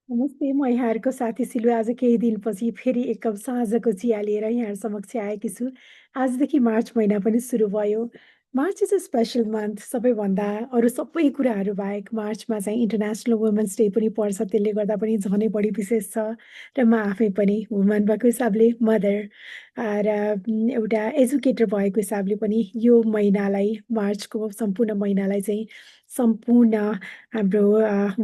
नमस्ते, म यहाँहरूको साथी सिलु आज केही दिनपछि फेरि एक कप साँझको चिया लिएर यहाँहरू समक्ष आएकी छु। आजदेखि मार्च महिना पनि सुरु भयो। March is a special month सबैभन्दा अरू सबै कुराहरू बाहेक मार्चमा चाहिँ इन्टरनेसनल वुमेन्स डे पनि पर्छ। त्यसले गर्दा पनि झनै बढी विशेष छ र म आफै पनि वुमन भएको हिसाबले मदर र एउटा एजुकेटर भएको हिसाबले पनि यो महिनालाई मार्चको सम्पूर्ण महिनालाई चाहिँ सम्पूर्ण हाम्रो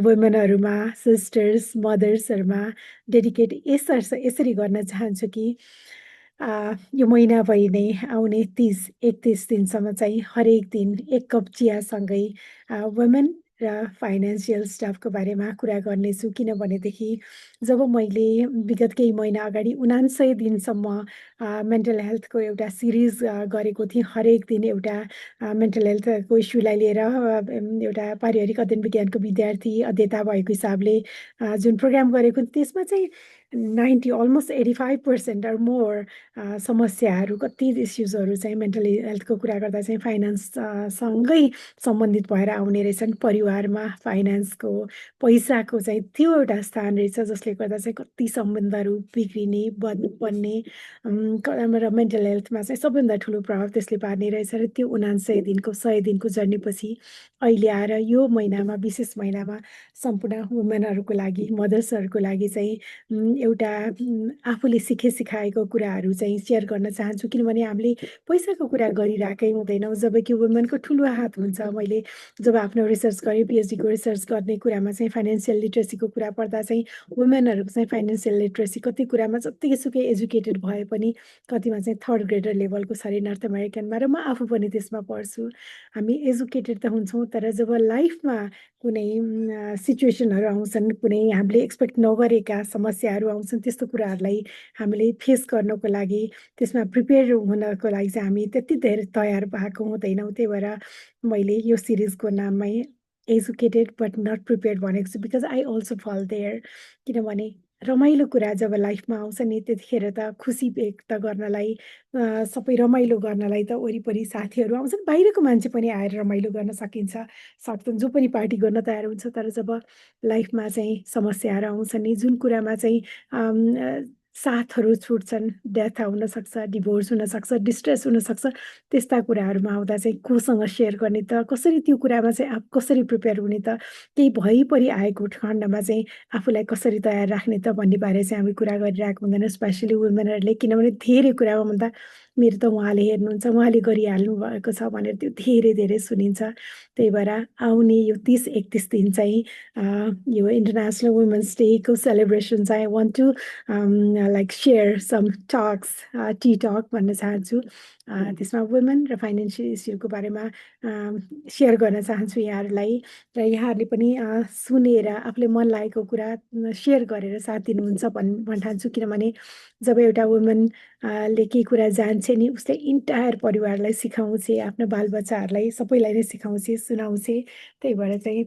वुमेनहरूमा, सिस्टर्स, मदर्सहरूमा डेडिकेट यसरी गर्न चाहन्छु कि यो महिनाभरि नै आउने 30-31 दिनसम्म चाहिँ हरेक दिन 1 कप चियासँगै वुमेन र फाइनेन्सियल स्टफको बारेमा कुरा गर्नेछु। किनभनेदेखि जब मैले विगत केही महिना अगाडि 99 दिनसम्म मेन्टल हेल्थको एउटा सिरिज गरेको थिएँ। हरेक दिन एउटा मेन्टल हेल्थको इस्युलाई लिएर एउटा पारिवारिक अध्ययन विज्ञानको विद्यार्थी अध्येता भएको हिसाबले जुन प्रोग्राम गरेको थिएँ त्यसमा चाहिँ 90 अलमोस्ट 85% अर मोर समस्याहरू कति इस्युजहरू चाहिँ मेन्टल हेल्थको कुरा गर्दा चाहिँ फाइनेन्स सँगै सम्बन्धित भएर आउने रहेछन्। परिवारमा फाइनेन्सको पैसाको चाहिँ त्यो एउटा स्थान रहेछ जसले गर्दा चाहिँ कति सम्बन्धहरू बिग्रिने बन्ने र मेन्टल हेल्थमा चाहिँ सबैभन्दा ठुलो प्रभाव त्यसले पार्ने रहेछ र त्यो 99 दिनको 100 दिनको जर्नीपछि अहिले आएर यो महिनामा विशेष महिनामा सम्पूर्ण वुमेनहरूको लागि मदर्सहरूको लागि चाहिँ एउटा आफूले सिकाएको कुराहरू चाहिँ सेयर गर्न चाहन्छु। किनभने हामीले पैसाको कुरा गरिरहेकै हुँदैनौँ जबकि वुमेनको ठुलो हात हुन्छ। मैले जब आफ्नो रिसर्च गरेँ पिएचडीको रिसर्च गर्ने कुरामा चाहिँ फाइनेन्सियल लिट्रेसीको कुरा पर्दा चाहिँ वुमेनहरूको चाहिँ फाइनेन्सियल लिट्रेसी कति कुरामा जत्तिकै एजुकेटेड भए पनि कतिमा चाहिँ थर्ड ग्रेडर लेभलको छ अरे नर्थ अमेरिकनमा र म आफू पनि त्यसमा पढ्छु। हामी एजुकेटेड त हुन्छौँ तर जब लाइफमा कुनै सिचुएसनहरू आउँछन्, कुनै हामीले एक्सपेक्ट नगरेका समस्याहरू आउँछन्, त्यस्तो कुराहरूलाई हामीले फेस गर्नको लागि त्यसमा प्रिपेयर हुनको लागि चाहिँ हामी त्यति धेरै तयार भएको हुँदैनौँ। त्यही भएर मैले यो सिरिजको नाममै एजुकेटेड बट नट प्रिपेयर्ड भनेको छु बिकज आई अल्सो फल देयर। किनभने रमाइलो कुरा जब लाइफमा आउँछ नि त्यतिखेर त खुसी व्यक्त गर्नलाई सबै रमाइलो गर्नलाई त वरिपरि साथीहरू आउँछन्, बाहिरको मान्छे पनि आएर रमाइलो गर्न सक्छन्, जो पनि पार्टी गर्न तयार हुन्छ। तर जब लाइफमा चाहिँ समस्याहरू आउँछन् नि जुन कुरामा चाहिँ साथहरू छुट्छन्, डेथ हुनसक्छ, डिभोर्स हुनसक्छ, डिस्ट्रेस हुनसक्छ, त्यस्ता कुराहरूमा आउँदा चाहिँ कोसँग सेयर गर्ने त, कसरी त्यो कुरामा चाहिँ कसरी प्रिपेयर हुने त, केही भइपरि आएको खण्डमा चाहिँ आफूलाई कसरी तयार राख्ने त भन्ने बारे चाहिँ हामी कुरा गरिरहेको हुँदैन स्पेसली वुमेनहरूले। किनभने धेरै कुरामा भन्दा मेरो त उहाँले हेर्नुहुन्छ, उहाँले गरिहाल्नु भएको छ भनेर त्यो धेरै धेरै सुनिन्छ। त्यही भएर आउने यो 30-31 दिन चाहिँ यो इन्टरनेसनल वुमेन्स डेको सेलिब्रेसन चाहिँ I want to like share some talks tea talk भन्न चाहन्छु। त्यसमा वुमेन र फाइनेन्सियल इस्युको बारेमा सेयर गर्न चाहन्छु यहाँहरूलाई र यहाँहरूले पनि सुनेर आफूले मन लागेको कुरा सेयर गरेर साथ दिनुहुन्छ भन्ठान्छु। किनभने जब एउटा वुमन ले केही कुरा जान्छे नि उसले इन्टायर परिवारलाई सिकाउँछे, आफ्नो बालबच्चाहरूलाई सबैलाई नै सिकाउँछे, सुनाउँछे। त्यही भएर चाहिँ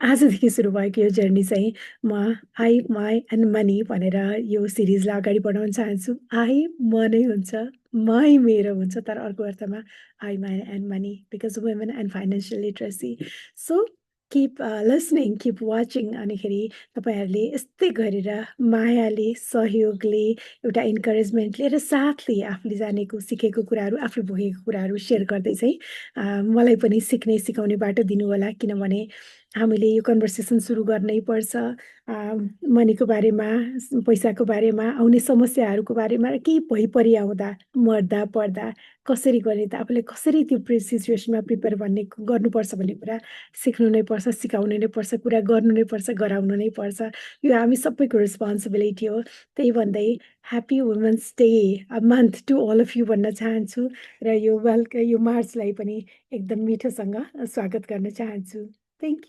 आजदेखि सुरु भएको यो जर्नी चाहिँ म आई, माई एन्ड मनी भनेर यो सिरिजलाई अगाडि बढाउन चाहन्छु। आई म नै हुन्छ, माई मेरो हुन्छ, तर अर्को अर्थमा I, my and money because women and financial literacy. So keep listening, keep watching. अनिखेरि तपाईँहरूले यस्तै गरेर मायाले, सहयोगले, एउटा इन्करेजमेन्टले र साथले आफूले जानेको, सिकेको कुराहरू, आफूले भोगेको कुराहरू सेयर गर्दै चाहिँ मलाई पनि सिक्ने, सिकाउने बाटो दिनुहोला। किनभने हामीले यो कन्भर्सेसन सुरु गर्नै पर्छ मनीको बारेमा, पैसाको बारेमा, आउने समस्याहरूको बारेमा र केही भइपरि आउँदा, मर्दा पर्दा कसरी गर्ने त, आफूले कसरी त्यो सिचुएसनमा प्रिपेयर गर्नुपर्छ भन्ने कुरा सिक्नु नै पर्छ, सिकाउनु नै पर्छ, कुरा गर्नु नै पर्छ, गराउनु नै पर्छ। यो हामी सबैको रेस्पोन्सिबिलिटी हो। त्यही भन्दै happy women's day a month to all of you भन्न चाहन्छु र यो मार्चलाई पनि एकदम मिठोसँग स्वागत गर्न चाहन्छु। Thank you.